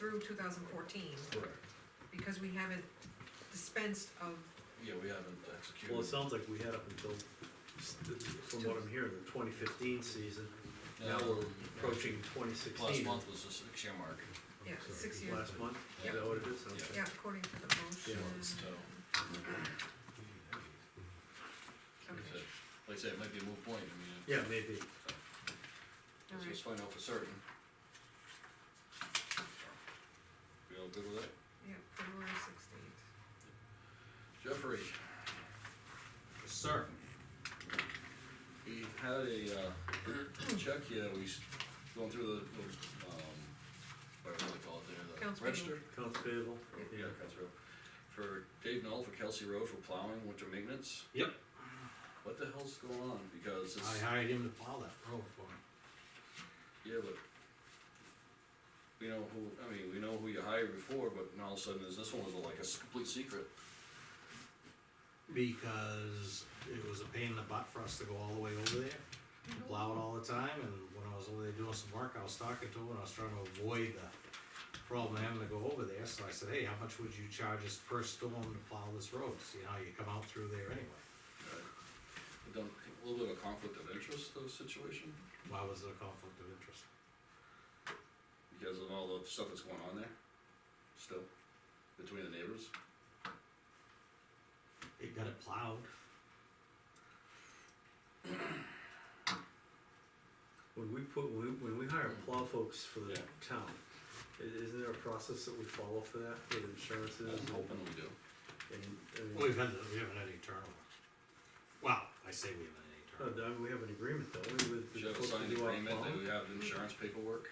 through 2014, Correct. because we haven't dispensed of, Yeah, we haven't executed. Well, it sounds like we had up until, from what I'm hearing, the 2015 season. Now we're approaching 2016. Last month was the 6-year mark. yeah, So, 6 years. Last month, Yeah. is that what it is? Okay. Yeah, according to the motion. So, Okay, like I said, it might be a moot point, I mean. Yeah, maybe. Let's just find out for certain. We all good with that? yeah, February 16th. Jeffrey, Sir, he had a, check here, going through the, whatever they call it there, the Accounts register. Accounts payable? Yeah, accounts payable. For Dave Knoll for Kelsey Road for plowing, winter maintenance. Yep. What the hell's going on? Because I it's, hired him to plow that road for me. yeah, but we know who, I mean, we know who you hired before, but now all of a sudden, this one was like a complete secret. Because it was a pain in the butt for us to go all the way over there, and plow it all the time, and when I was over there doing some work, I was talking to him, and I was trying to avoid the problem of having to go over there, so I said, hey, how much would you charge us per storm to plow this road, see how you come out through there anyway? Done a little bit of a conflict of interest, those situation, Why was there a conflict of interest? because of all the stuff that's going on there, still, between the neighbors. It got it plowed. When we hire plow folks for the Yeah. town, isn't there a process that we follow for that, with insurances? I'm hoping we do. And, I mean, We haven't had any turnover. Well, I say we haven't had any turnover. we have an agreement, though, with the Should have a folks that signed do our agreement, that plowing. we have insurance paperwork,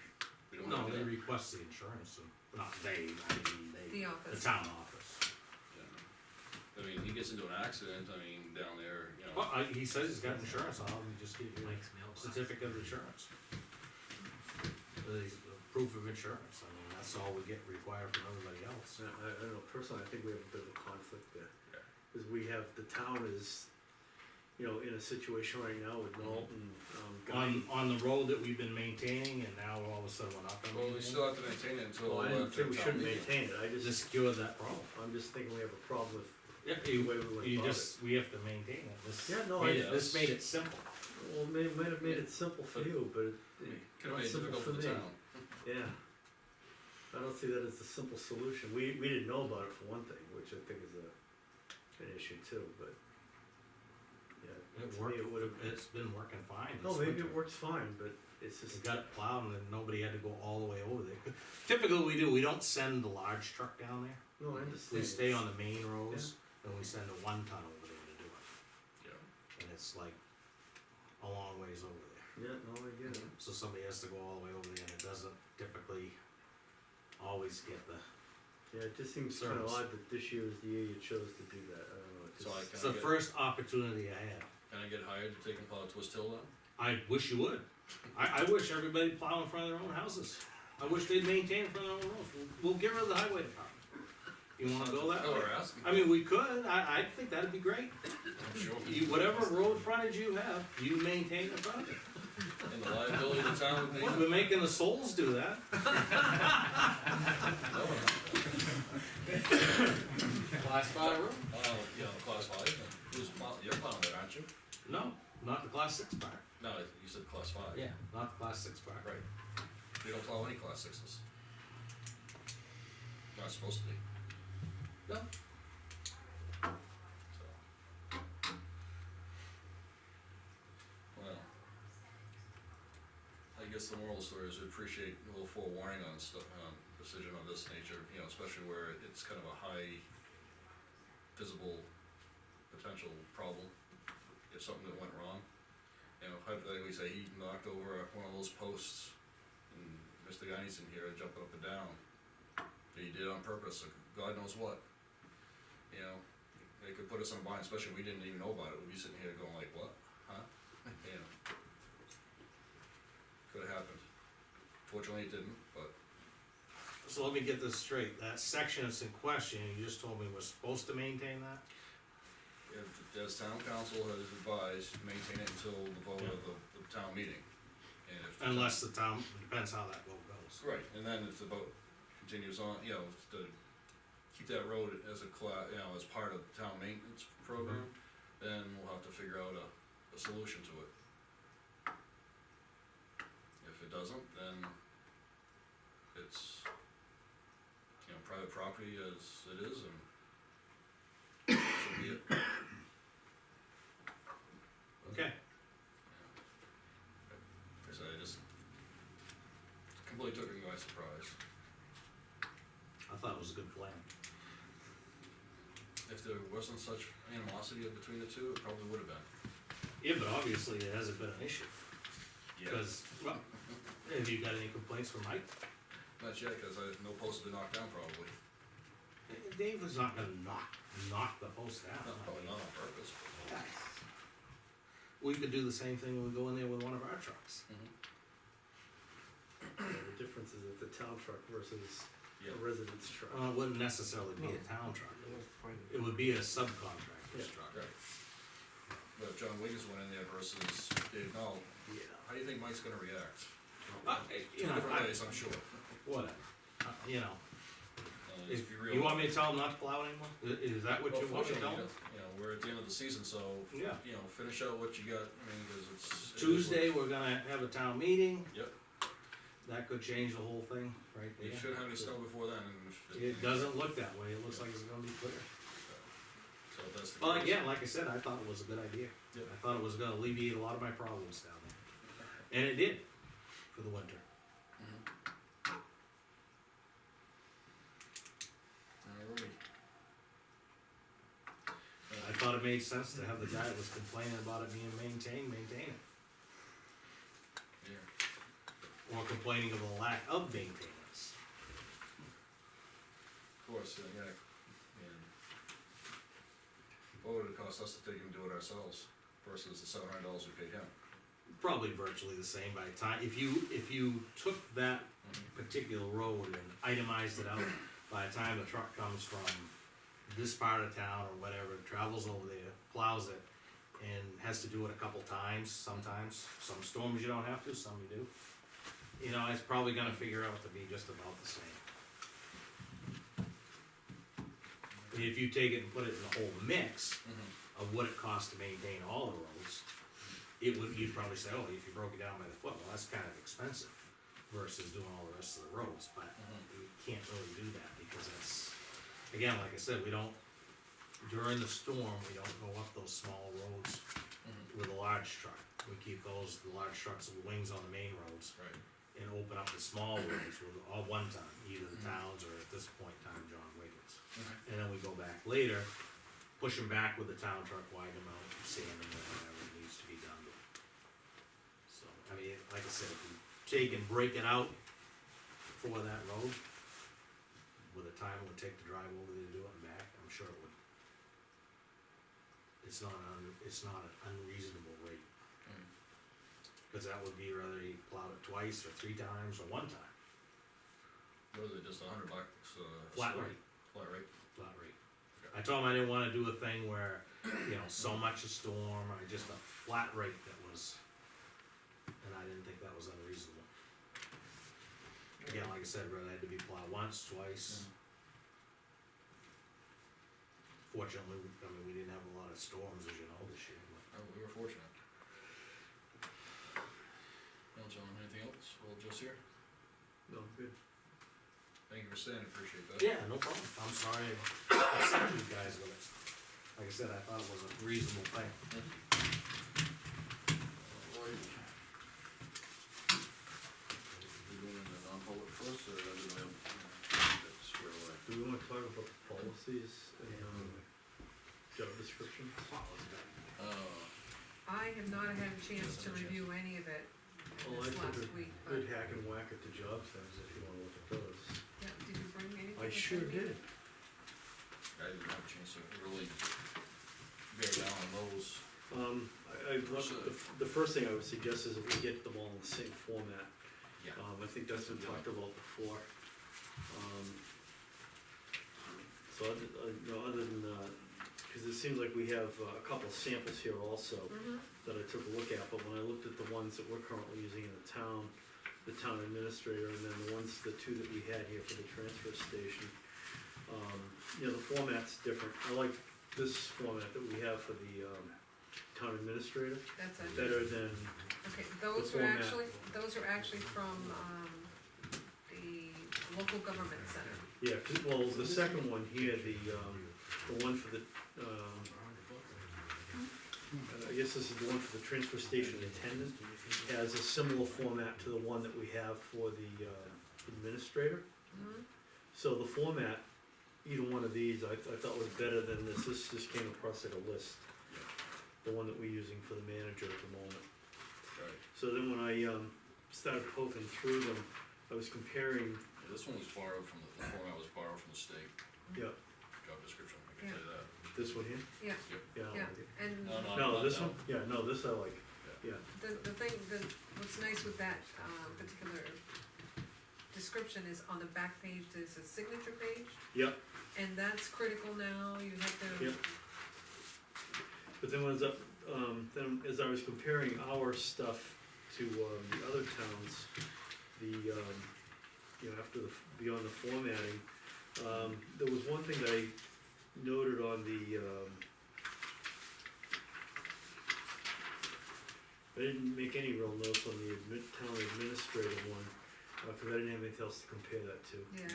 we don't No, have they that. request the insurance, and, not they, I mean, The the office. town office. I mean, he gets into an accident, I mean, down there, you know. Well, he says he's got insurance, I'll have him just give you a certificate of insurance. The proof of insurance, I mean, that's all we get required from everybody else. I don't know, personally, I think we have a bit of a conflict there, Yeah. cause we have, the town is, you know, in a situation right now with Knowlton, On the road that we've been maintaining, and now all of a sudden we're not gonna Well, we maintain still it, have to maintain it until. Well, I didn't say we town shouldn't meeting. maintain it, I this just, cures that problem. I'm just thinking we have a problem with Yeah, the way we went you about it. just, we have to maintain it, this Yeah, no, made I- it, this made it simple. Well, it might have made it simple for you, but Could've not made it simple difficult for for the me. town. Yeah. I don't see that as the simple solution. We didn't know about it for one thing, which I think is an issue too, but. Yeah, It to me worked, it would've. it's been working fine. No, this maybe winter. it works fine, but it's We just. got it plowed and then nobody had to go all the way over there. Typically we don't send the large truck down there. No, I understand. We stay on the main roads and we send a 1-ton over there to do it. Yeah. And it's like a long ways over there. Yeah, no, I get it. So somebody has to go all the way over there and it doesn't typically always get the, Yeah, it just seems kinda Service. odd that this year is the year you chose to do that. I don't know. So I it's the first opportunity I had. Can I get hired to take and plow Twist Hill then? I wish you would. I wish everybody plow in front of their own houses. I wish they'd maintain in front of their own roads. We'll get rid of the highway department. You wanna go that Oh, way? we're asking. I mean, we could, I think that'd be great. I'm sure. Whatever road frontage you have, you maintain the frontage. And the liability of the town would be. We're making the souls do that. Class 5 road? Yeah, the class 5, who's plowing, you're plowing it, aren't you? No, not the class 6 part. No, you said class 5. Yeah, not the class 6 part. Right. We don't plow any class 6s. Not supposed to be, No. so. Well. I guess the moral of the story is we appreciate a little forewarning on stuff, decision of this nature, you know, especially where it's kind of a high visible potential problem, if something that went wrong. You know, hypothetically say he knocked over one of those posts and Mr. Guy's in here jumping up and down. He did it on purpose, or God knows what. You know, they could put us in a bind, especially if we didn't even know about it, we'd be sitting here going like, what, huh? You know. Could've happened. Fortunately it didn't, but So let me get this straight. That section that's in question, you just told me we're supposed to maintain that? if, as town council has advised, maintain it until the vote of the town meeting. And if the Unless the town, depends how that vote goes. Right, and then it's about, continues on, you know, to keep that road as as part of the town maintenance program, then we'll have to figure out a solution to it. If it doesn't, then it's, you know, private property as it is, and so be it. Okay. Like I said, I just completely took me by surprise. I thought it was a good plan. If there wasn't such animosity between the two, it probably would have been. Yeah, but obviously it hasn't been an issue, cause, well, have you got any complaints from Mike? Not yet, cause no post has been knocked down probably. Dave was not gonna knock the post down. Probably not on purpose. Yeah. We could do the same thing when we go in there with one of our trucks. The difference is it's a town truck versus Yeah. a residence truck. It wouldn't necessarily be a town truck, it would be a subcontractor's Yeah. truck. Right. But if John Wiggins went in there versus Dave Knoll, Yeah. how do you think Mike's gonna react? You Two know, different ways, I'm sure. whatever, you know, Let's if be real. you want me to tell them not to plow anymore, is that what Well, you want me to tell fortunately, them? you know, we're at the end of the season, so, Yeah. you know, finish out what you got, I mean, cause it is Tuesday, we're gonna have a town meeting, Yep, that could change the whole thing, right you there. shouldn't have any snow before then, and if. It doesn't look that way, it looks like it's gonna be clear. So if that's the Well, case. again, like I said, I thought it was a good idea. Yep. I thought it was gonna alleviate a lot of my problems down there. And it did, for the winter. Alrighty. I thought it made sense to have the guy that was complaining about it being maintain it. Yeah, Or complaining of a lack of maintenance. of course, yeah, and what would it cost us to take and do it ourselves versus the $700 we paid him? Probably virtually the same by the time, if you took that particular road and itemized it out, by the time the truck comes from this part of town or whatever, travels over there, plows it, and has to do it a couple times, sometimes, some storms you don't have to, some you do. You know, it's probably gonna figure out to be just about the same. And if you take it and put it in the whole mix of what it costs to maintain all the roads, you'd probably say, oh, if you broke it down by the foot, well, that's kind of expensive versus doing all the rest of the roads, but you can't really do that because that's, again, like I said, during the storm, we don't go up those small roads with a large truck. We keep the large trucks with wings on the main roads Right. and open up the small roads with all one time, either the towns or at this point in time, John Wiggins. And then we go back later, push them back with the town truck, widen them out, sand them, or whatever needs to be done. So, I mean, like I said, if you take and break it out for that road, with the time it would take to drive over there to do it and back, I'm sure it would. It's not an unreasonable rate, cause that would be whether he plowed it twice or 3 times or 1 time, What is it, just $100, flat so- rate. Flat rate? Flat rate. I told him I didn't wanna do a thing where, you know, so much a storm, or just a flat rate that was, and I didn't think that was unreasonable. Again, like I said, whether it had to be plowed once, twice. Fortunately, we didn't have a lot of storms, as you know, this year, but. Oh, we were fortunate. Well, John, anything else? Well, just here. No, good. Thank you for staying, appreciate that. Yeah, no problem, I'm sorry I upset you guys with it. Like I said, I thought it was a reasonable thing. We going into non-public first, or do we have that squared away? Do we wanna talk about the policies and job descriptions? I have not had a chance to review any of it Well, I this took last a week, good but, hack and whack at the job things if you wanna look at those. yeah, did you bring anything? I with sure you? did. I didn't have a chance to really bear down on those. The first thing I would suggest is if we get them all in the same format. Yeah. I think that's been talked about before. So other than, cause it seems like we have a couple samples here also that I took a look at, but when I looked at the ones that we're currently using in the town, the town administrator, and then the two that we had here for the transfer station. You know, the format's different, I like this format that we have for the, town administrator, That's it. better than, Okay, those are format. actually from, the local government center. yeah, well, the second one here, the one for the, I guess this is the one for the transfer station attendant, has a similar format to the one that we have for the, administrator. Mhm. So the format, either one of these, I thought was better than this just came across like a list. The one that we're using for the manager at the moment. Right. So then when I, started poking through them, I was comparing, Yeah, this one was borrowed from, the format was borrowed from the state yeah, job description, I can tell you that. this one here, Yeah, yeah, I yeah, like it. and No, this one, yeah, no, this I like, yeah, the thing, what's nice with that, particular description is on the back page, there's a signature page, yeah. and that's critical now, you have to. Yep. But then then as I was comparing our stuff to, the other towns, you know, after beyond the formatting, there was one thing that I noted on the, I didn't make any real notes on the town administrator one, cause I didn't have anything else to compare that to. Yeah,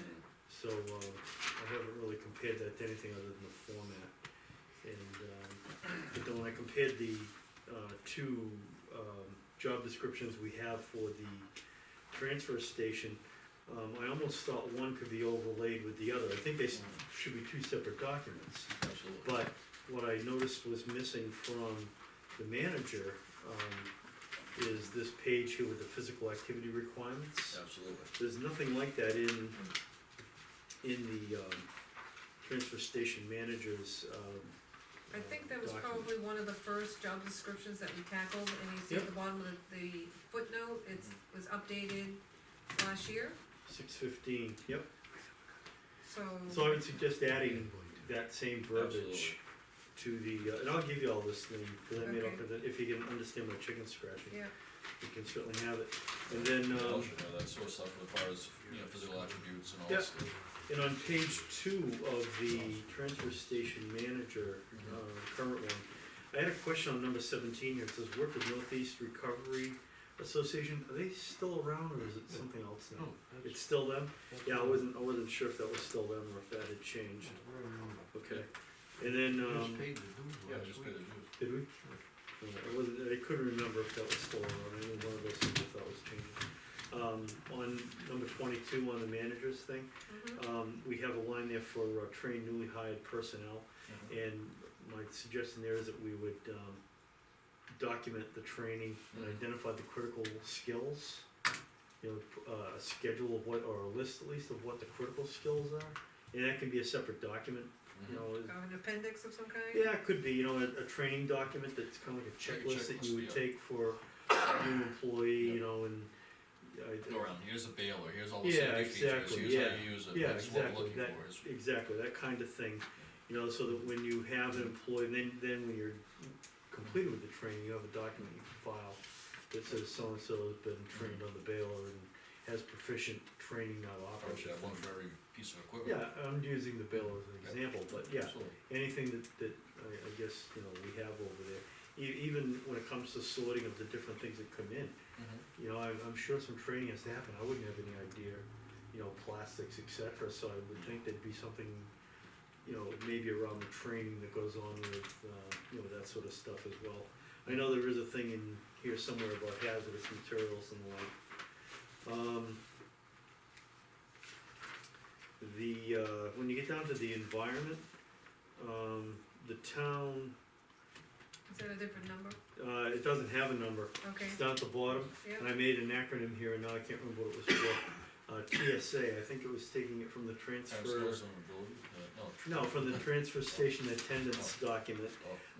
So, I haven't really compared that to anything other than the format. And, but then when I compared the, two, job descriptions we have for the transfer station, I almost thought one could be overlaid with the other. I think they should be two separate documents. Absolutely. But what I noticed was missing from the manager, is this page here with the physical activity requirements. Absolutely. There's nothing like that in the, transfer station manager's, I think that was document. probably one of the first job descriptions that we tackled, and you see at Yep. the bottom of the footnote, was updated last year, 6:15, yep. so. So I would suggest adding that same Absolutely. verbiage to the, and I'll give you all this thing, cause I made up Okay. of it, if you can understand my chicken scratching, Yeah, you can certainly have it. And then, I should know that sort of stuff as far as, you know, physical attributes and all Yep. that stuff. and on page 2 of the transfer station manager, current one, I had a question on number 17 here, it says work with Northeast Recovery Association, are they still around or is it something else now? It's still them? Yeah, I wasn't sure if that was still them or if that had changed, okay. And then, Yeah, just pay the dues. did we? I couldn't remember if that was still around, I knew one of those things I thought was changing. On number 22, on the manager's thing, we have a line there for trained newly hired personnel, and my suggestion there is that we would, document the training and identify the critical skills. You know, a schedule of what, or a list at least of what the critical skills are, and that can be a separate document, you know. an appendix of some kind? Yeah, it could be, you know, a training document that's kind of like a checklist that you would checklist, take for a new employee, you know, and. Go around, here's a baler, here's all the Yeah, safety features, exactly, here's yeah. how you use it, Yeah, that's what we're exactly, looking that, for, is, exactly, that kind of thing, you know, so that when you have an employee, then when you're completed with the training, you have a document you can file that says so-and-so has been trained on the baler and has proficient training now to probably operate. should have one for every piece of equipment. Yeah, I'm using the baler as an example, but yeah, Absolutely. anything that I guess, you know, we have over there. Even when it comes to sorting of the different things that come in, you know, I'm sure some training has to happen, I wouldn't have any idea, you know, plastics, et cetera, so I would think there'd be something, you know, maybe around the training that goes on with, you know, that sort of stuff as well. I know there is a thing in here somewhere about hazardous materials and the like. When you get down to the environment, the town, Is that a different number? it doesn't have a number, Okay, it's down at the bottom, yeah, and I made an acronym here, and now I can't remember what it was for. TSA, I think it was taking it from the Time transfer, skills and ability, no, from the transfer station attendance document.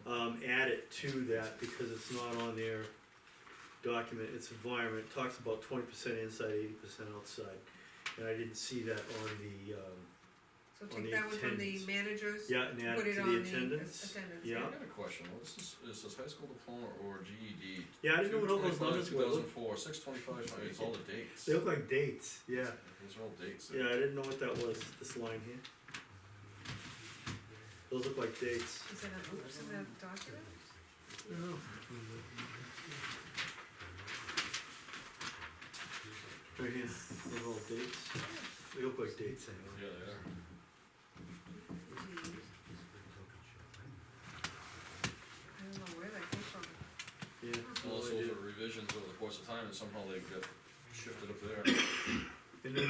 Add it to that, because it's not on their document, it's environment, it talks about 20% inside, 80% outside. And I didn't see that on the, so So On take the that one from the attendance. managers. Yeah, and add Put it it to on the the attendance. attendance, Yeah. I got a question, well, is this high school diploma or GED? Yeah, I didn't know what all those 2/25, numbers were. 2004, 6/25, it's all the dates. They look like dates, yeah. Those are all dates. Yeah, I didn't know what that was, this line here. Those look like dates. Is that an oops in that document? No. Right here, those are all dates. They look like dates anyway. Yeah, they are. I don't know where that came from. Yeah. no Unless idea. those are revisions over the course of time and somehow they got shifted up there. And then,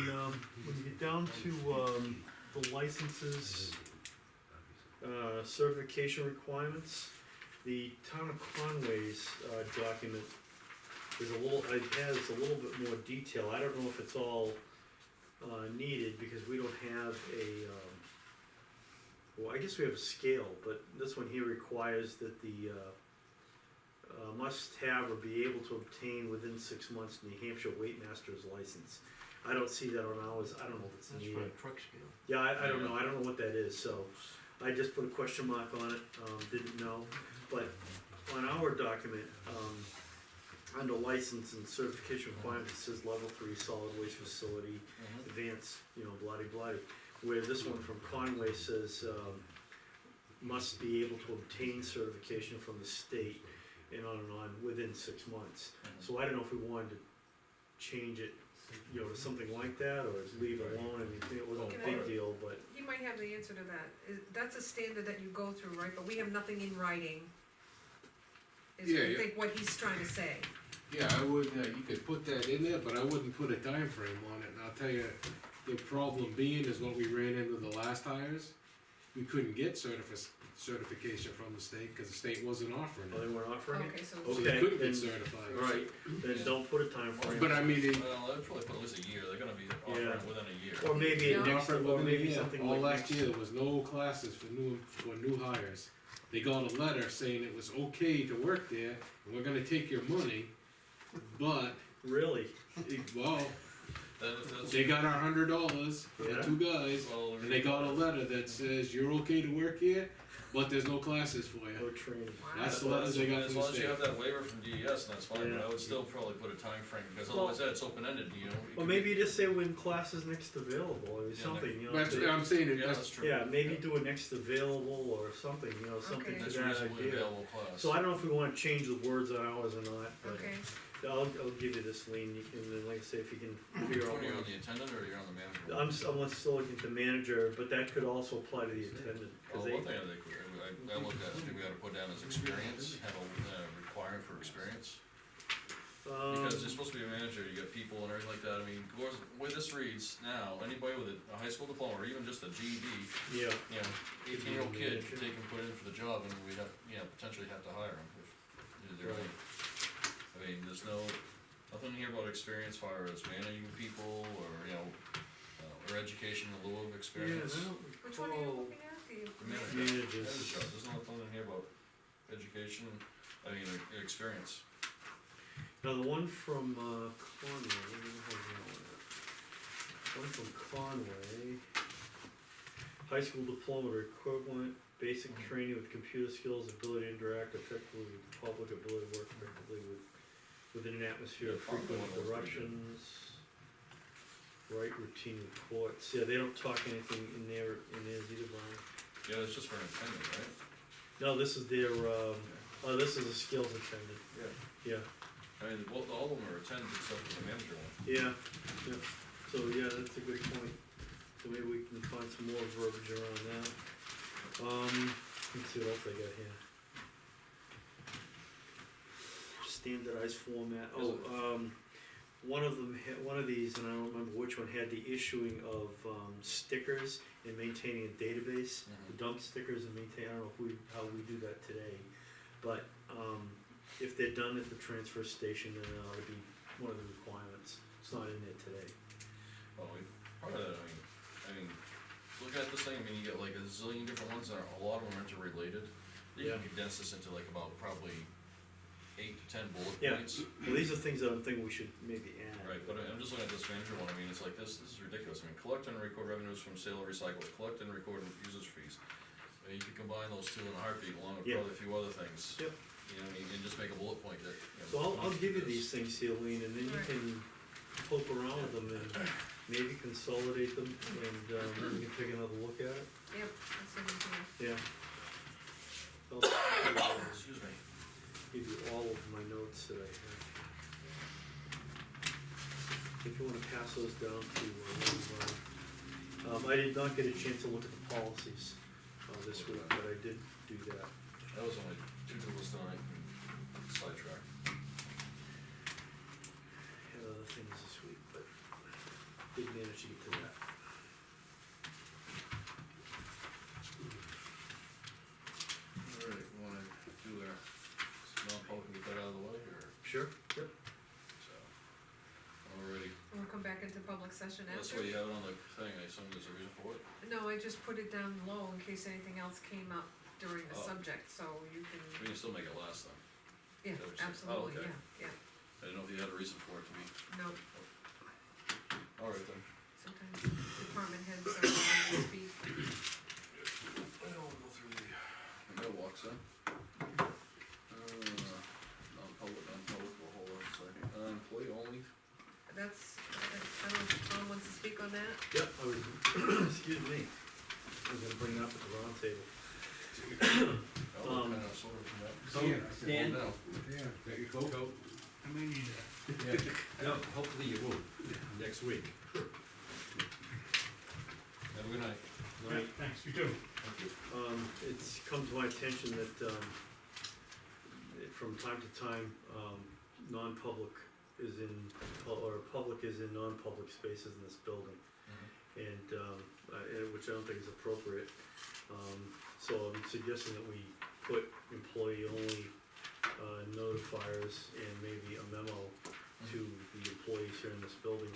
when you get down to, the licenses, certification requirements, the town of Conway's, document is it has a little bit more detail. I don't know if it's all, needed, because we don't have a, well, I guess we have a scale, but this one here requires that the, must have or be able to obtain within 6 months New Hampshire weight master's license. I don't see that on ours, I don't know if it's That's needed. for a truck scale. Yeah, I don't know, I don't know what that is, so I just put a question mark on it, didn't know. But on our document, under license and certification requirements, it says level 3 solid waste facility, advanced, blah-de-blah. Where this one from Conway says, must be able to obtain certification from the state and on within 6 months. So I don't know if we wanted to change it, to something like that, or leave it alone. I mean, it wasn't a big deal, but, He might have the answer to that. That's a standard that you go through, right? But we have nothing in writing. Is Yeah, I yeah. think what he's trying to say. Yeah, I would, you could put that in there, but I wouldn't put a time frame on it, and I'll tell you, the problem being is what we ran into the last hires. We couldn't get certification from the state, cause the state wasn't offering oh, they it. weren't offering it? Okay, so. So Okay, they couldn't then- get certified. Alright, then don't put a time frame. But I mean, they, Well, I'd probably put at least a year, they're gonna be offering Yeah. it within a year. Or maybe Yeah. next, offered or within a maybe year. something All like last next. year, there was no classes for new hires. They got a letter saying it was okay to work there, and we're gonna take your money, but, Really? well, Then if that's- they got our $100 for Yeah. the 2 guys, well, and they got a letter that says, you're okay to work here, but there's no classes for you. No training. Wow. That's the letters they got As from the long as you state. have that waiver from DES, and that's fine, but Yeah. I would still probably put a time frame, because Well- otherwise it's open-ended, you Or maybe you just say when classes next available, or Yeah, something, That's, they- I'm saying, Yeah, that's, that's true. yeah, maybe do a next available or something, something Okay. to That's that reasonably idea. available class. So I don't know if we wanna change the words on ours or not, but Okay, I'll give you this, Lean, and then like I say, if you can figure Which out. one are you what- on, the attendant or you're on the manager? I'm still looking at the manager, but that could also apply to the attendant, Well, cause one they, thing I looked at, we gotta put down is experience, have a requirement for experience. Because you're supposed to be a manager, you got people and everything like that, I mean, the way this reads now, anybody with a high school diploma or even just a GED, yeah, 18-year-old kid could take and put in for the job and we'd have, potentially have to hire him if they're Right. I mean, there's nothing here about experience as far as managing people or, or education in lieu of yeah, experience. I don't which one are you recall looking at? The Manager. managers. Manager job, there's nothing in here about education, experience. Now, the one from, Conway, where the hell is that one at? One from Conway, high school diploma or equivalent, basic training with computer skills, ability to interact effectively with the public, ability to work effectively within an atmosphere of Yeah, Conway frequent one was pretty good. interruptions, write routine reports, yeah, they don't talk anything in theirs either, Brian. Yeah, it's just for an attendant, right? No, this is their, this is a skills attendant, Yeah. yeah. I mean, well, all of them are attendants except for the manager one. Yeah, yeah, so yeah, that's a good point, so maybe we can find some more verbiage around that. Let's see what else I got here. Standardized format, one of them, one of these, and I don't remember which one, had the issuing of, stickers and maintaining a database. The dump stickers and maintain, I don't know how we do that today, but, if they're done at the transfer station, then it ought to be one of the requirements, it's not in there today. Well, part of that, I mean, looking at this thing, I mean, you get like a zillion different ones that are, a lot of them are interrelated. You Yeah. can condense this into like about probably 8 to 10 bullet Yeah. points. Well, these are things that I'm thinking we should maybe add. Right, but I'm just looking at this manager one, I mean, it's like, this is ridiculous, I mean, collect and record revenues from sale of recyclables, collect and record users fees. I mean, you could combine those two in a heartbeat, along with Yeah. probably a few other things. Yep. You know, and just make a bullet point that, you know. So I'll give you this. these things, Celine, and then you Right. can poke around with them and maybe consolidate them, and, then you can take another look at it. Yep, that's what I'm doing. Yeah. I'll Excuse me. give you all of my notes that I have. If you wanna pass those down to, I did not get a chance to look at the policies, this week, but I did do that. That was only 2 tools tonight, and sidetrack. Had other things this week, but did manage to get to that. Alright, we wanna do our non-public and get that out of the way, or, Sure, yep. so. Alrighty, We'll come back into public session that's after. why you have it on the thing, I assume there's a reason for it? No, I just put it down low in case anything else came up during the Oh. subject, so you We can, can still make it last then. yeah, that what you're saying? absolutely, Oh, okay. yeah, I didn't know if you had a reason for it to be, no, alright then. sometimes department heads are allowed to speak. I'll go through the mailbox then. Non-public, we'll hold on a second. Employee only, That's, I don't know if Tom wants to speak on that? Yep, I was, excuse me, I was gonna bring it up at the round table. oh, kinda sort of from that. Dan? Hold down. Yeah, got your coat? I may need that. Yeah, no, hopefully you will, next week. Have a good night. Yeah, thanks, you too. Thank you. It's come to my attention that, from time to time, non-public is in, or public is in non-public spaces in this building. And, which I don't think is appropriate. So I'm suggesting that we put employee only, notifiers and maybe a memo to the employees here in this building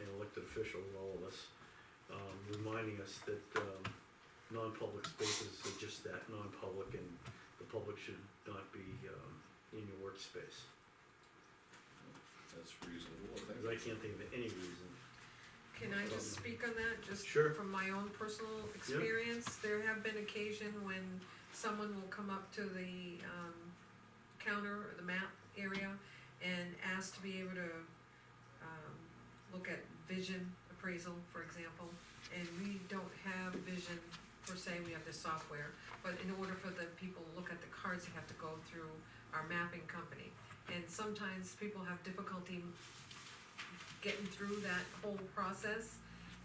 and elected officials, all of us, reminding us that, non-public spaces are just that, non-public, and the public should not be, in your workspace. That's reasonable, I Cause I think. can't think of any reason. Can I just speak on that, just Sure. from my own personal experience? There have been occasion when someone will come up to the, counter or the map area and ask to be able to, look at vision appraisal, for example. And we don't have vision per se, we have the software, but in order for the people to look at the cards, they have to go through our mapping company. And sometimes people have difficulty getting through that whole process.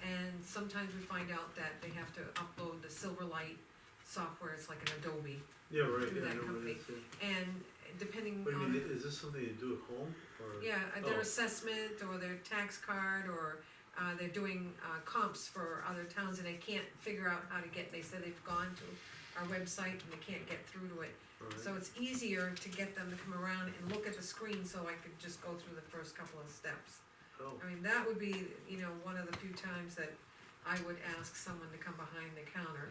And sometimes we find out that they have to upload the Silverlight software, it's like an Adobe. Yeah, right, Through yeah, I that know what company. it is, yeah. And depending But I mean, on, is this something you do at home, or? yeah, their Oh. assessment or their tax card, or, they're doing, comps for other towns and they can't figure out how to get, they said they've gone to our website and they can't get through to it. Alright. So it's easier to get them to come around and look at the screen, so I could just go through the first couple of steps. Oh, I mean, that would be, you know, one of the few times that I would ask someone to come behind the counter.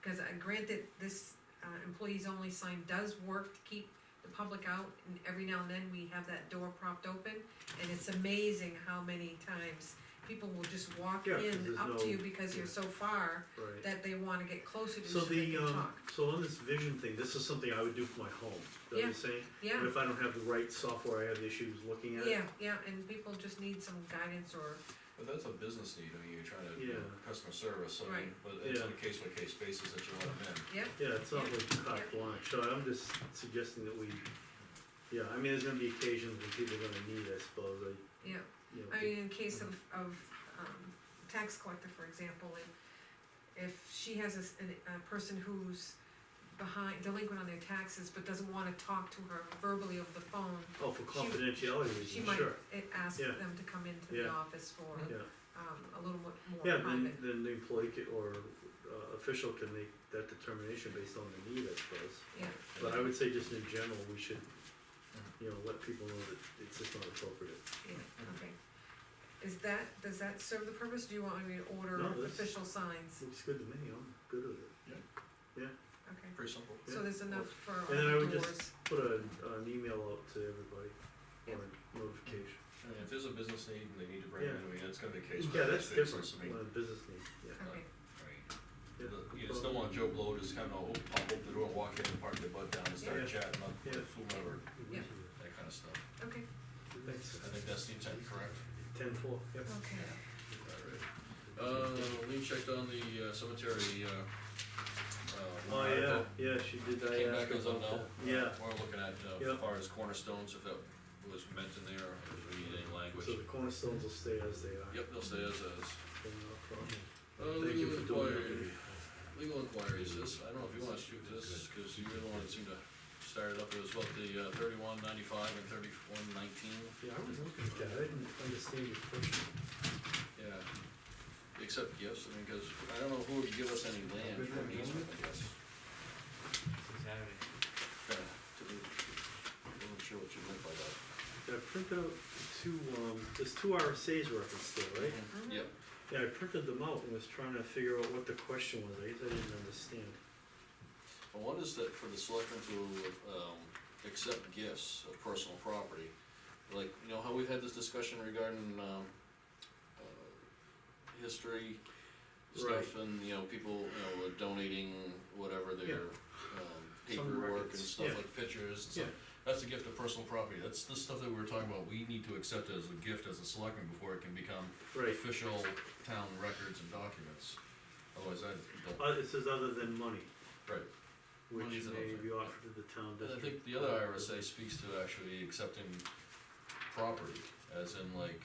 Cause granted, this, employees only sign does work to keep the public out, and every now and then we have that door propped open. And it's amazing how many times people will just walk Yeah, 'cause in there's up to you no- because you're so far right. that they wanna get closer to you So so they the, can talk. so on this vision thing, this is something I would do for my home, is that what Yeah. you're saying? Yeah, But if I don't have the right software, I have issues looking at it? yeah, and people just need some guidance or, But that's a business need, I mean, you're trying to, Yeah. customer service, I mean, Right. but it's on a Yeah. case-by-case basis that you let them in. yep, Yeah, it's not like carte blanche, so I'm just suggesting that we, yeah, I mean, there's gonna be occasions when people are gonna need, I suppose, yeah. you know. I mean, in case of, tax collector, for example, and if she has a person who's delinquent on their taxes, but doesn't wanna talk to her verbally over the phone, Oh, for confidentiality she reasons, might sure, ask Yeah. them to come into the Yeah. office for, yeah. a little more Yeah, private. then the employee or official can make that determination based on the need, I suppose. Yeah, But I would say just in general, we should, you know, let people know that it's just not appropriate. yeah, okay. Does that serve the purpose? Do you want me to order No, that's- official signs? Looks good to me, I'm good with it. Okay, pretty simple. so there's enough for all And then I the would just doors. put an email out to everybody, or Yep. a notification. I mean, if there's a business need and they need to bring it Yeah. in, I mean, that's gonna be a case. Yeah, by that's case different, basis. I mean, when a business needs, yeah. Okay, right. Yeah, You just don't want Joe Blow just kind of pop up the door, walk in, park their butt down and start Yeah. chatting up Yeah. with whomever, Yeah. that kind of stuff. okay, Thanks. I think that's the intent, correct? 10-4, yep. okay. Alright. Lee checked on the cemetery, Oh, warrant yeah, article. yeah, she did, I Came asked back as a about no. that. Yeah, We're looking at, Yeah. as far as cornerstones, if that was meant in there, or if we need any language. so the cornerstones will stay as they are. Yep, they'll stay as is. So no problem. Legal Thank you for doing inquiry, that. legal inquiries, this, I don't know if you wanna shoot this, cause you're the one that seemed to start it up, it was about the 3195 and 3119. Yeah, I was looking at that, I didn't understand your question. Yeah, except gifts, I mean, cause I don't know who would give us any land for an easement, I guess. I wasn't sure what you meant by that. I printed out there's two RSA's referenced there, right? Mhm. Yep, Yeah, I printed them out and was trying to figure out what the question was, I guess I didn't understand. well, one is that for the selectmen to, accept gifts of personal property, like, you know how we've had this discussion regarding, history stuff, and, you know, people, you know, donating whatever their, paperwork and records, stuff, yeah. like pictures and Yeah. stuff. That's a gift of personal property, that's the stuff that we were talking about, we need to accept as a gift as a selectman before it can become Right, official town records and documents. Otherwise, I don't, it says other than money, right. which Money's may another be thing. offered to the town And I district. think the other RSA speaks to actually accepting property, as in like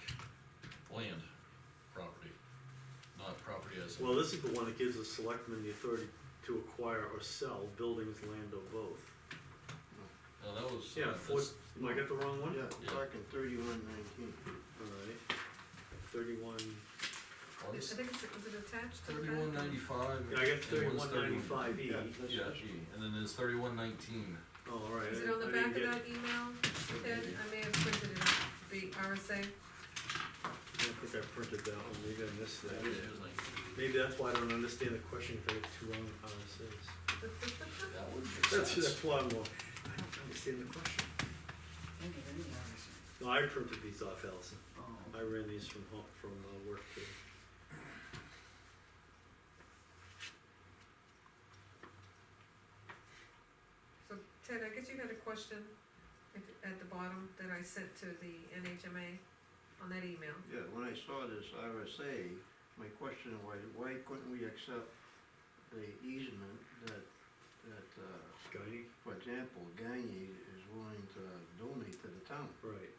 land property, not property as in. Well, this is the one that gives the selectmen the authority to acquire or sell buildings, land, or both. No, that was. Yeah, that's- am I got the wrong one? Yeah, Yeah. talking 3119. Alright, 31, I think was it attached to the back? 3195. yeah, I got and one's 3195E. Yeah, that's- Yeah, that's- E, and then there's 3119. Oh, alright. Is it on the back of that email, Ted? I may have printed it up, the RSA. I don't think I printed that one, maybe I missed that. Yeah, it was 19. Maybe that's why I don't understand the question, if I get two wrong RSA's. That would make That's, sense. that's why I'm going, I don't understand the question. No, I printed these off, Allison. I ran these from home, from work too. So Ted, I guess you had a question at the bottom that I sent to the NHMA on that email. Yeah, when I saw this RSA, my question was, why couldn't we accept the easement that, Guy, for example, Gagne is willing to donate to the town? right.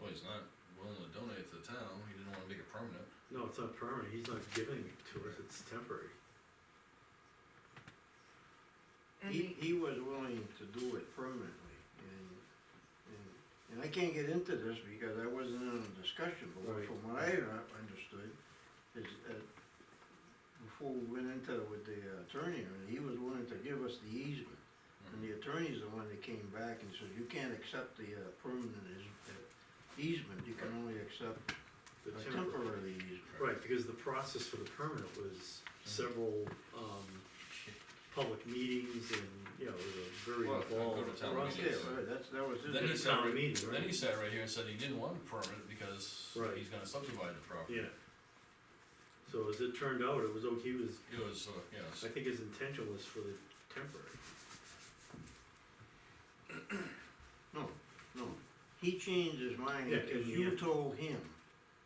Well, he's not willing to donate to the town, he didn't wanna make it permanent. No, it's not permanent, he's not giving it to us, it's temporary. And He was willing to do it permanently, and I can't get into this because I wasn't in a discussion, but Right. from what I understood, is that before we went into it with the attorney, he was willing to give us the easement. And the attorney's the one that came back and said, you can't accept the permanent easement, you can only accept The a temporary. temporary easement. Right, because the process for the permanent was several, public meetings and, you know, it was a very Well, go involved to town process. meetings. Yeah, right, that was his. Then he At a said, town right- meeting, then he right? sat right here and said he didn't want it permanent because Right. he's gonna subdivide the property. Yeah. So as it turned out, it was, he was, It was, yes. I think his intention was for the temporary. No, he changed his mind Yeah, because in the you end. told him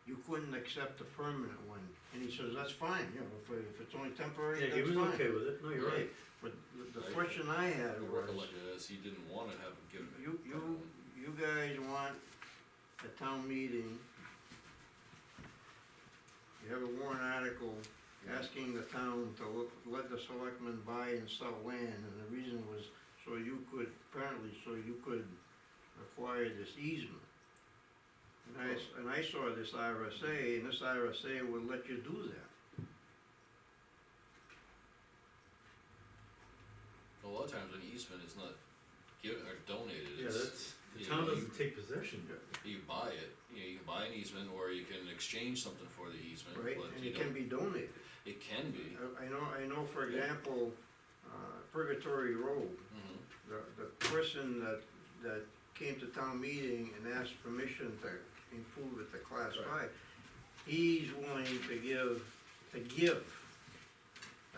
you couldn't accept the permanent one, and he says, that's fine, you know, if it's only temporary, Yeah, that's he was fine. okay with it, no, you're right. But the question I had The was, recollection is he didn't wanna have him give it. you guys want a town meeting, you have a warrant article asking the town to let the selectmen buy and sell land, and the reason was so you could, apparently, so you could acquire this easement. And I saw this RSA, and this RSA will let you do that. A lot of times an easement is not given or donated, Yeah, it's, that's, the you town know, doesn't take possession. you buy it, you know, you can buy an easement, or you can exchange something for the easement, Right, but and you it can don't, be donated. it can be, I know, for example, Purgatory Road, Mm-hmm. the person that came to town meeting and asked permission to improve it to class Right. 5, he's willing to give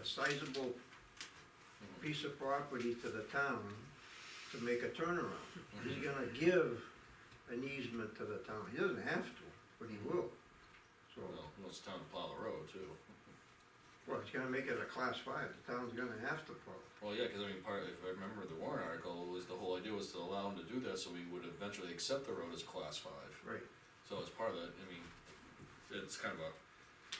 a sizable piece of property to the town to make a turnaround. He's gonna give an easement to the town, he doesn't have to, but he will. So, Well, he wants the town to plow the road too. well, he's gonna make it a class 5, the town's gonna have to plow. Well, yeah, cause I mean, if I remember the warrant article, was the whole idea was to allow him to do that, so we would eventually accept the road as class 5. Right. So as part of that, I mean, it's kind of a,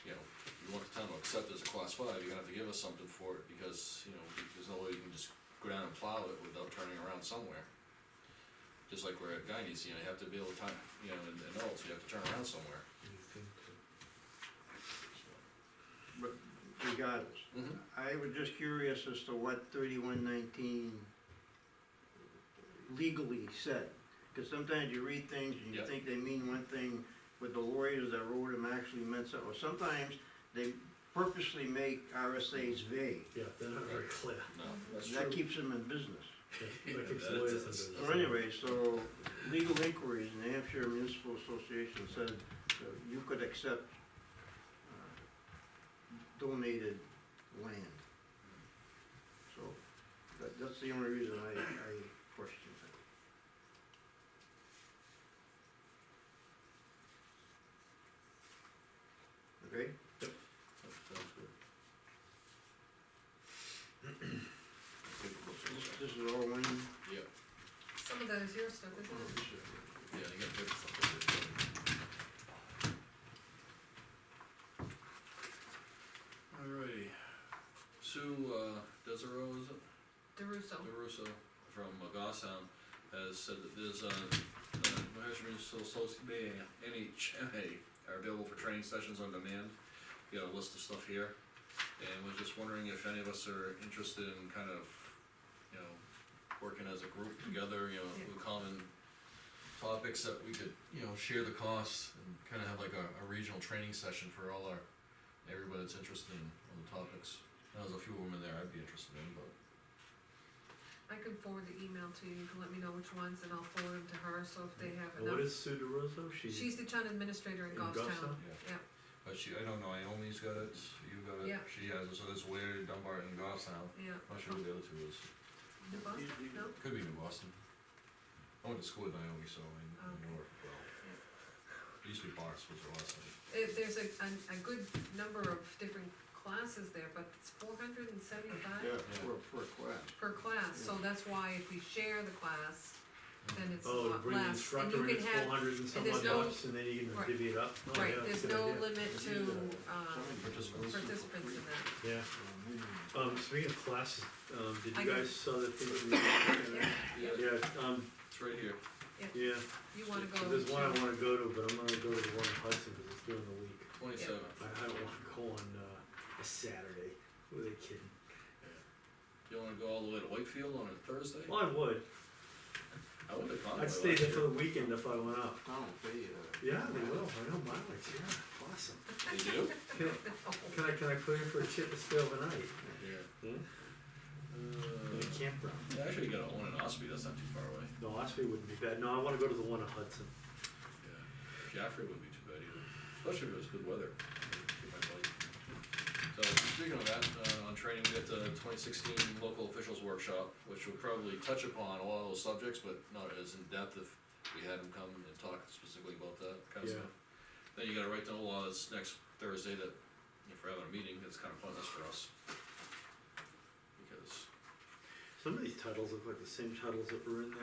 you know, you want the town to accept it as a class 5, you're gonna have to give us something for it, because, you know, there's no way you can just go down and plow it without turning around somewhere. Just like we're at Guyanese, you know, you have to be able to time, you know, and also you have to turn around somewhere. But regardless, Mm-hmm. I was just curious as to what 3119 legally said. Cause sometimes you read things and you Yep. think they mean one thing, but the lawyers that wrote them actually meant something. Or sometimes they purposely make RSA's vague. Yeah, they're not very clear. No, that's And true. that keeps them in business. Yeah, that keeps that the lawyers in does. business. So anyway, so legal inquiries, New Hampshire Municipal Association said that you could accept donated land. So that's the only reason I questioned it. Okay? Yep, sounds good. This is all one. Yeah, Some of that is your stuff, isn't it? yeah, you gotta get something. Alrighty, Sue, Desereau, is it? DeRusso. DeRusso from Goffstown has said that there's New Hampshire Municipal Association, NHMA, are available for training sessions on demand. You got a list of stuff here, and was just wondering if any of us are interested in kind of, you know, working as a group together, you know, Yeah. with common topics that we could, you know, share the costs and kinda have like a regional training session for all everybody that's interested in the topics. There's a few of them in there I'd be interested in, but. I can forward the email to you, you can let me know which ones, and I'll forward them to her, so if they have And what enough. is Sue DeRosa? She's the town administrator in In Goffstown. Goffstown? Yeah, But I don't know, Naomi's got it, you got it, Yeah. she has it, so there's Ware, Dunbarton, and Goffstown. yeah. Not sure who the other two is. New Boston, no? Could be New Boston. I went to school with Naomi, so I Okay. know her well. It used to be Box, was her last name. There's a good number of different classes there, but it's $475 Yeah, for a class. per class, so that's why if we share the class, then it's a Oh, to lot bring the less. And instructor you in, can it's have, 400 and some there's odd no- bucks, and then you can right. divvy it up. Oh, right, yeah, there's that's a no good idea. limit to, Participants. participants in that. Yeah, speaking of classes, did I you got- guys saw the thing? Yeah, Yeah, It's right here. yeah, you wanna go there's one I to, wanna go to, but I'm gonna go to the one in Hudson, cause it's during the week. 27th. I don't wanna go on, a Saturday, who are they kidding? You wanna go all the way to Wakefield on a Thursday? Well, I would, I went to Conway I'd stay last there year. for the weekend if I went up. Town will pay, Yeah, they will, I know mileage, yeah, awesome. They do? Can I put in for a chip and stay overnight? Yeah. In a campground? Yeah, actually, you got one in Ospey, that's not too far away. No, Osprey wouldn't be bad, no, I wanna go to the one in Hudson. Yeah. Jaffrey wouldn't be too bad either, especially if it was good weather. Get my bike. So, speaking of that, on training, we got the 2016 local officials workshop, which will probably touch upon a lot of those subjects, but not as in depth if we had them come and talk specifically about that kind of Yeah. stuff. Then you gotta write down a law that's next Thursday that, if we're having a meeting, it's kind of pointless for us. Because, Some of these titles look like the same titles that were in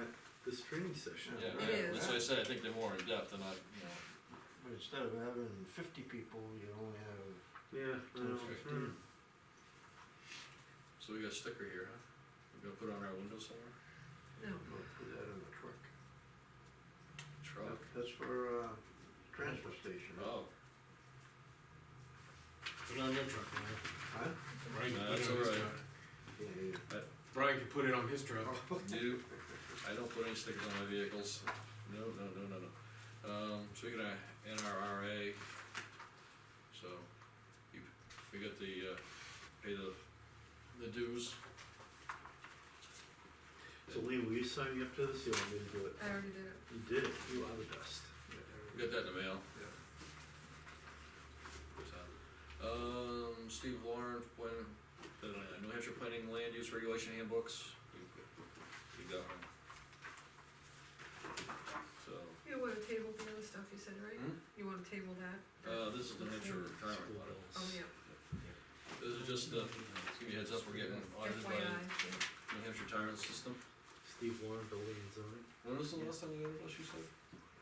this training session. yeah, It right, is. that's why I said, I think they're more in depth than not, you know. but instead of having 50 people, you only have Yeah, I 10, know. 15. So we got a sticker here, huh? We're gonna put it on our window somewhere? no, We'll put that in the truck. Truck? That's for, transfer station. Oh, Put it on your truck, Brian. Huh? Brian can No, put it that's on his alright. truck. Yeah, Brian can put it on his truck. do, I don't put any stickers on my vehicles, no. Speaking of NRRA, so, we got the, pay the dues, So Lean, will you sign me up to this, you want me to do it? I already did it. You did it, you are the best. We got that in the mail. Yeah. Steve Lauren, New Hampshire Planning Land Use Regulation Handbooks, you got one. So, You wanna table the other stuff you said, right? Hmm? You wanna table that? this is the New Hampshire retirement School audit. bills. Oh, yeah, This is just, give you a heads up, we're getting audited by FYI, yeah. New Hampshire Retirement System. Steve Warren, building and zoning. When was the last time you audited us, you said?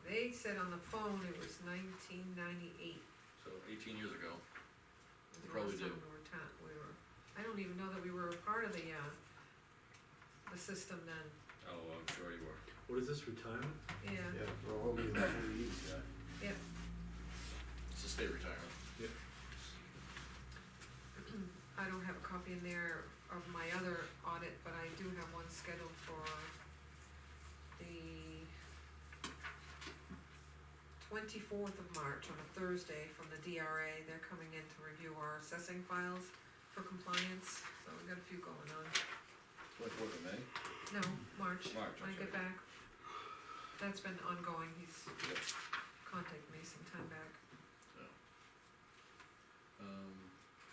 They said on the phone it was 1998. So 18 years ago. Was the Probably last time we were, I don't even know that we were a part of the system then, Oh, I'm sure you were. What is this, retirement? yeah, Yeah, for all the employees, yeah. It's a state retirement. I don't have a copy in there of my other audit, but I do have one scheduled for the 24th of March on a Thursday from the DRA. They're coming in to review our assessing files for compliance, so we've got a few going on. What, May? No, March, March, when I I'm get sorry. back. That's been ongoing, he's Yep. contacted me some time back.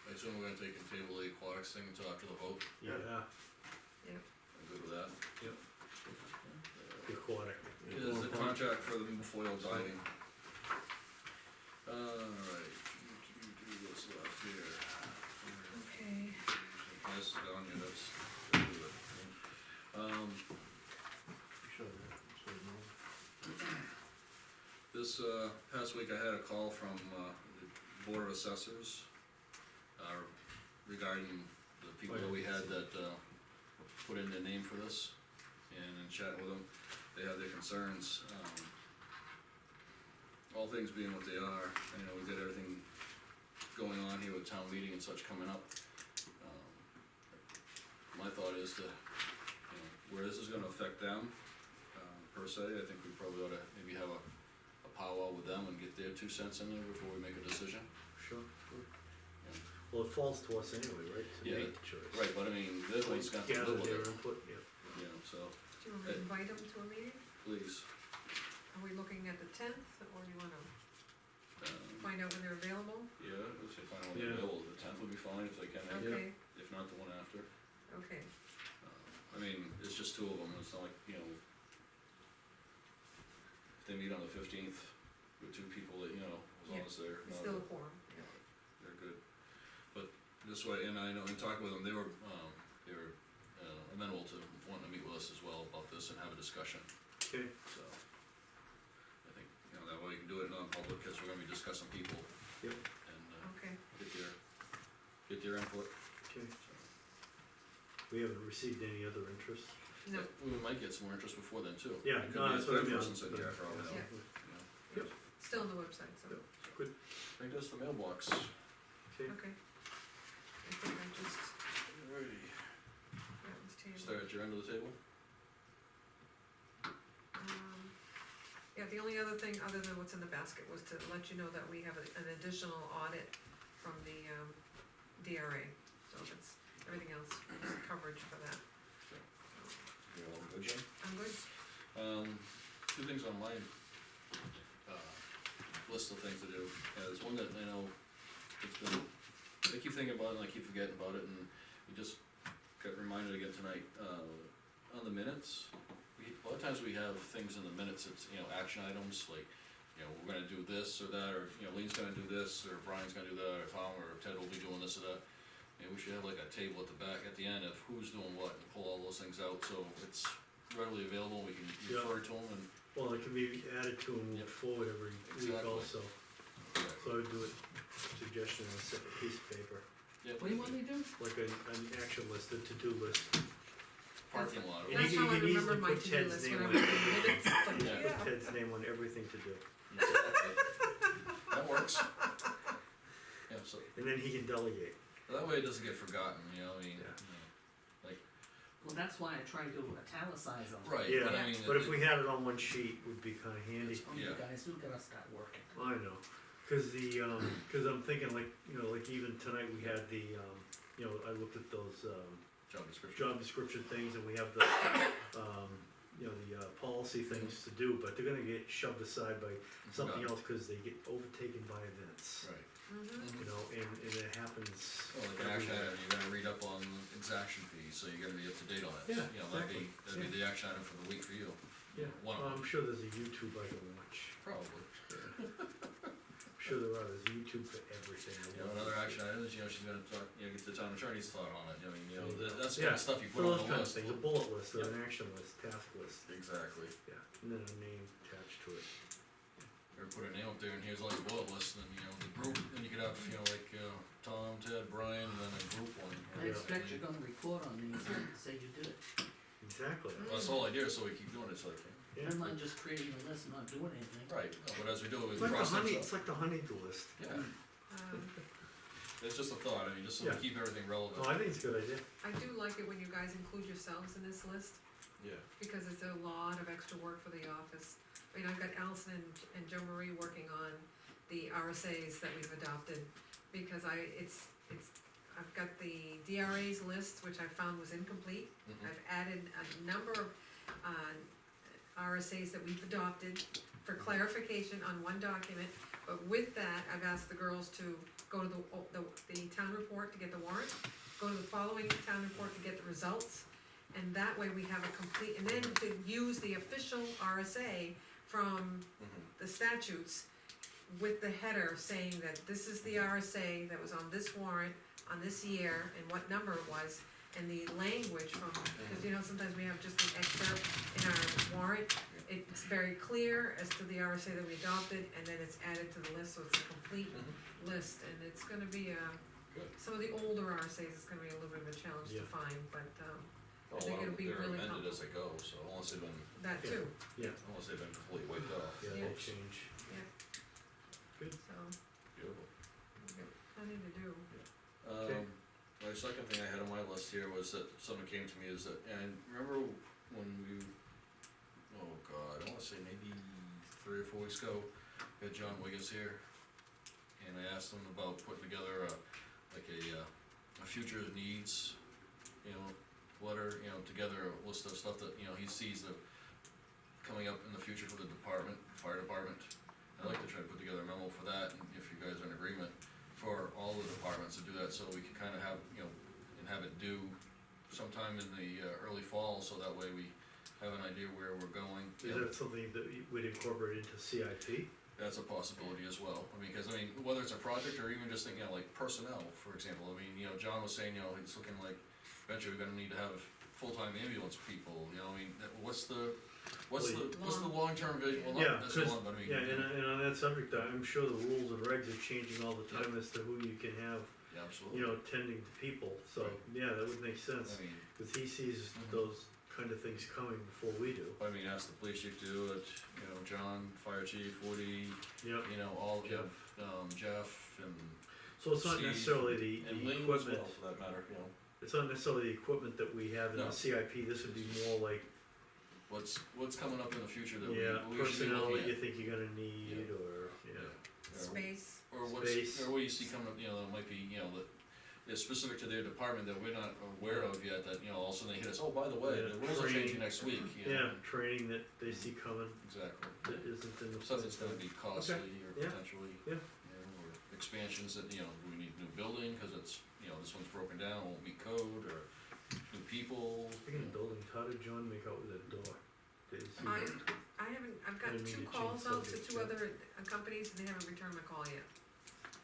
I assume we're gonna take and table the aquatics thing until after the vote. Yeah, I'm good with that. Yep. the aquatic. Is the contract for the foil diving. Alright, do this left here. Okay. This is down here, that's good. so no. This, past week I had a call from, the Board of Assessors, regarding the people that we had that, put in their name for this, and in chatting with them, they have their concerns, all things being what they are, you know, we've got everything going on here with town meeting and such coming up. My thought is to, you know, where this is gonna affect them, per se, I think we probably ought to maybe have a powwow with them and get their 2 cents in there before we make a decision. Sure. Well, it falls to us anyway, right, to Yeah, make the choice. Right, but I mean, they're the ones got to Gather live with their it, input, yeah. you know, so, Do you want me to invite them to a meeting? please, Are we looking at the 10th, or do you wanna find out when they're available? yeah, let's say final Yeah. available, the 10th would be fine if they can make it, Okay, if not the one after. okay, I mean, it's just 2 of them, it's not like, you know, if they meet on the 15th with 2 people that, you know, as long Yeah, as they're it's not, still a quorum, yeah. they're good. But this way, and I know, in talking with them, they were amenable to wanting to meet with us as well about this and have a discussion, Okay, so. I think, you know, that way you can do it non-public, cause we're gonna be discussing people. Yep. And, Okay, get their input, okay. so. We haven't received any other interest? no, We might get some more interest before then too. Yeah, It could no, be a that's what I third mean. person sitting here for all we know, Yeah. you know. still on the website, so, Yep. Good. I think that's the mailbox. Okay, okay. I think I just, Alrighty. that one's tabled. Start at your end of the table? Yeah, the only other thing, other than what's in the basket, was to let you know that we have an additional audit from the, DRA. So that's, everything else is coverage for that. You're all good, Jim? I'm good? 2 things on my, list of things to do. There's one that I know, it's been, I keep thinking about it and I keep forgetting about it, and we just got reminded again tonight, on the minutes. A lot of times we have things in the minutes, it's, you know, action items, like, you know, we're gonna do this or that, or, you know, Lean's gonna do this, or Brian's gonna do that, or Tom or Ted will be doing this or that. And we should have like a table at the back, at the end of who's doing what, and pull all those things out, so it's readily available, we can Yeah. refer to them and. well, it can be added to and Yep. moved forward every week Exactly. also. So I would do it, suggestion on a separate piece of paper, Yep. What do you want me to do? like an action list, a to-do list. Parking lot. And That's you how I can remember easily my put to-do Ted's list name when on I'm it. reading minutes, it's like, Yeah. Put yeah. Ted's name on everything to do, That works. Yeah, so, and then he can delegate. that way it doesn't get forgotten, you know, I mean, Yeah. Well, that's why I try to italicize them. right, Yeah, but I mean. but if we had it on one sheet, would be kinda handy. Oh, Yeah. you guys, we gotta start working. I know, cause cause I'm thinking like, you know, like even tonight we had the, you know, I looked at those, job description. job description things, and we have the, you know, the policy things to do, but they're gonna get shoved aside by something Yeah. else, cause they get overtaken by events. Right. Mm-hmm. You know, and it happens. Well, like an action item, you're gonna read up on exaction fees, so you're gonna be up to date on it. Yeah, You know, that'd be, exactly. that'd be the action item for the week for you. Yeah, One well, of I'm them, sure there's a YouTube I can watch. probably. I'm sure there's YouTube for everything. You know, another action item is, you know, she's gonna talk, you know, get the town attorney's thought on it, I mean, you know, that's the kind Yeah, of stuff you For put on those the kind of list. things, a bullet list, or an action list, task list, Exactly. yeah, and then a name attached to it. Or put a name up there and here's all your bullet lists, and then, you know, the group, then you could have, you know, like, Tom, Ted, Brian, and then a group one. I expect you're gonna report on these and say you did it. Exactly. Well, that's the whole idea, so we keep doing it, so, Yeah. I'm not just creating a list and not doing anything. right, but as we do it, It's we like the cross honey, things it's up. like the honey list. Yeah, Um, it's just a thought, I mean, just so Yeah. we keep everything relevant. Oh, I think it's a good idea. I do like it when you guys include yourselves in this list, Yeah. because it's a lot of extra work for the office. I mean, I've got Allison and Joe Marie working on the RSAs that we've adopted, because I've got the DRA's list, which I found was incomplete. Mhm. I've added a number of, RSAs that we've adopted for clarification on one document, but with that, I've asked the girls to go to the town report to get the warrant, go to the following town report to get the results, and that way we have a complete, and then to use the official RSA from Mhm. the statutes with the header saying that this is the RSA that was on this warrant on this year and what number it was, and the language from, because you know, sometimes we have just an excerpt in our warrant. It's very clear as to the RSA that we adopted, and then it's added to the list, so it's a complete Mhm. list, and it's gonna be Good. some of the older RSAs, it's gonna be a little bit of a challenge to Yeah. find, but, Well, think a lot it'll of be they're really amended as they go, so unless they've been, that too, unless they've been completely wiped off. Yeah, Yeah. they change. so, Beautiful. we've got plenty to do. Okay. My second thing I had on my list here was that someone came to me is that, and remember when we, oh god, I wanna say maybe 3 or 4 weeks ago, we had John Wiggins here, and I asked him about putting together a future needs, you know, letter, you know, together a list of stuff that, you know, he sees that coming up in the future for the department, fire department. I'd like to try to put together a memo for that, and if you guys are in agreement, for all the departments to do that, so we can kinda have, you know, and have it due sometime in the early fall, so that way we have an idea where we're going. Is that something that you would incorporate into CIP? That's a possibility as well, I mean, cause I mean, whether it's a project or even just thinking, you know, like personnel, for example, I mean, you know, John was saying, you know, it's looking like eventually we're gonna need to have full-time ambulance people, you know, I mean, what's the long-term vision, well, Yeah, not necessarily 'cause- long, but I mean. Yeah, and on that subject, I'm sure the rules and regs are changing all the time as to who you can have, Yeah, absolutely. you know, tending to people, so, Right. yeah, that would make sense. I mean, Cause he sees Mhm. those kind of things coming before we do. I mean, ask the police chief to do it, you know, John, fire chief, Woody, Yep. you know, all, Jeff. Jeff and, So it's not Steve necessarily the and Lee as well, equipment, for that matter, you know. it's not necessarily the equipment that we have in No. the CIP, this would be more like, What's coming up in the future that yeah, we should be personnel looking that you at. think you're gonna need, or, yeah. Space, Or Space. or what you see coming up, you know, that might be, you know, that is specific to their department that we're not aware of yet, that, you know, all of a sudden they hit us, oh, by the way, Yeah, the rules are training. changing next week, you know. Yeah, training that they see coming Exactly. that isn't in the. Something's gonna be costly or Yeah. potentially, Yeah. you know, or expansions that, you know, do we need a new building, cause it's, you know, this one's broken down, won't meet code, or new people. Speaking of buildings, how did John make out with that door? Did he see I, that? I haven't, I've got Didn't mean 2 to calls change out to subjects, 2 yeah. other companies, and they haven't returned my call yet.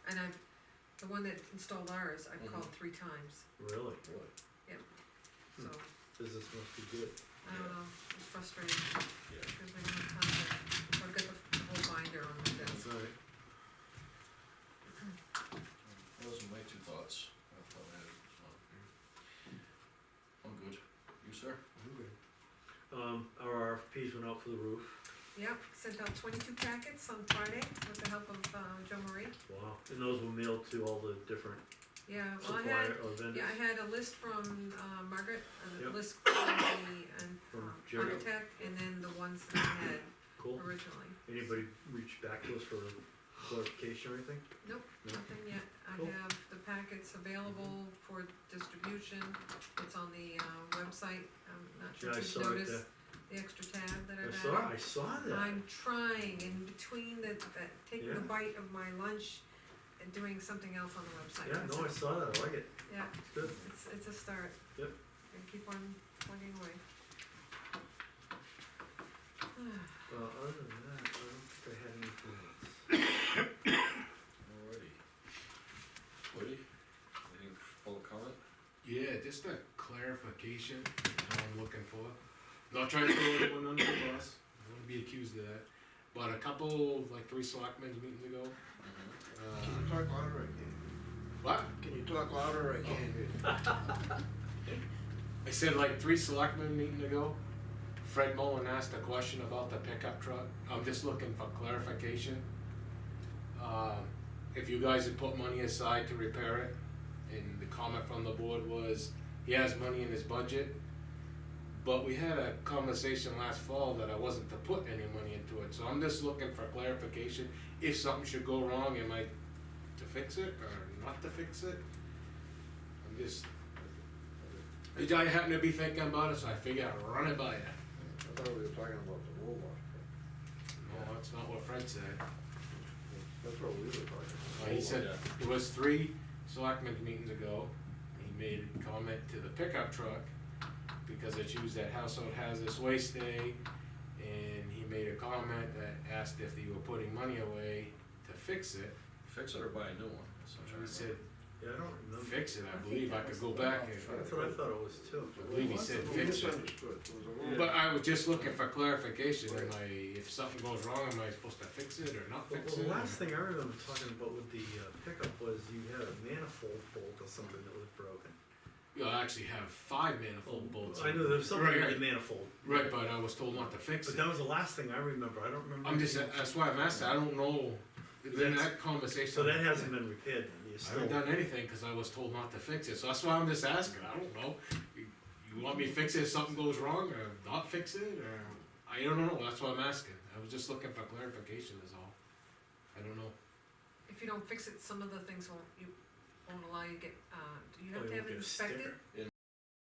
And the one that installed ours, I've Mhm. called 3 times, Really? Really? so, Business must be good. I don't know, it's frustrating, Yeah. because we don't have time to, I've got the whole binder on the desk. Alright. Those are my 2 thoughts. I thought I had, I'm good. You, sir? Our RFPs went out for the roof. Yep, sent out 22 packets on Friday with the help of, Joe Marie. Wow. And those were mailed to all the different Yeah, well, I supplier had, or vendors. yeah, I had a list from, Margaret, a Yep. list from the, From Jerry. architect, and then the ones that I had Cool. originally. Anybody reach back to us for clarification or anything? Nope, No? nothing yet. I Cool. have the packets available for distribution contribution, it's on the, website, I'm not sure Yeah, I if saw you've it noticed there. the extra tab that I I've saw, added. I saw that. I'm trying in between taking Yeah. the bite of my lunch and doing something else on the website. Yeah, no, I saw that, I like it, Yeah, it's good. it's a start. Yep. And keep on plugging away. Other than that, I don't think I had anything else. Alrighty. Woody, anything public comment? Yeah, just a clarification, what I'm looking for. Not trying to throw anyone under the bus, I wouldn't be accused of that. But a couple, like 3 selectmen's meetings ago, Can you talk louder, I can't. what? Can you talk louder, I can't hear you. I said like 3 selectmen meeting ago, Fred Mullen asked a question about the pickup truck. I'm just looking for clarification. If you guys had put money aside to repair it, and the comment from the board was, he has money in his budget. But we had a conversation last fall that I wasn't to put any money into it, so I'm just looking for clarification. If something should go wrong, am I to fix it or not to fix it? I'm just, I happen to be thinking about it, so I figured I'd run it by you. I thought we were talking about the robot. No, that's not what Fred said. That's what we were talking about. He said, Yeah. it was 3 selectmen's meetings ago, he made a comment to the pickup truck, because it's used at household hazardous waste day, and he made a comment that asked if you were putting money away to fix it. Fix it or buy a new one? That's what I'm trying He to said, Yeah, I don't remember. fix it, I believe, I could go back and, That's what I thought it was too. I believe he said We fix it. misunderstood. It was a robot. But I was just looking for clarification, am I, if something goes wrong, am I supposed to fix it or not Well, fix the it? last thing I remember talking about with the pickup was you had a manifold bolt or something that was broken. You'll actually have 5 manifold bolts. I knew there was something Right, in right. the manifold. Right, but I was told not to fix But it. that was the last thing I remember, I don't remember. I'm just, anything else. that's why I'm asking, I don't know, in That's- that conversation. So that hasn't been repaired then, you're I still. haven't done anything, cause I was told not to fix it, so that's why I'm just asking, I don't know. You want me to fix it if something goes wrong, or not fix it, or, I don't know, that's why I'm asking. I was just looking for clarification is all. I don't know. If you don't fix it, some of the things won't allow you to get, do you Oh, have to you have won't it get a sticker? inspected? In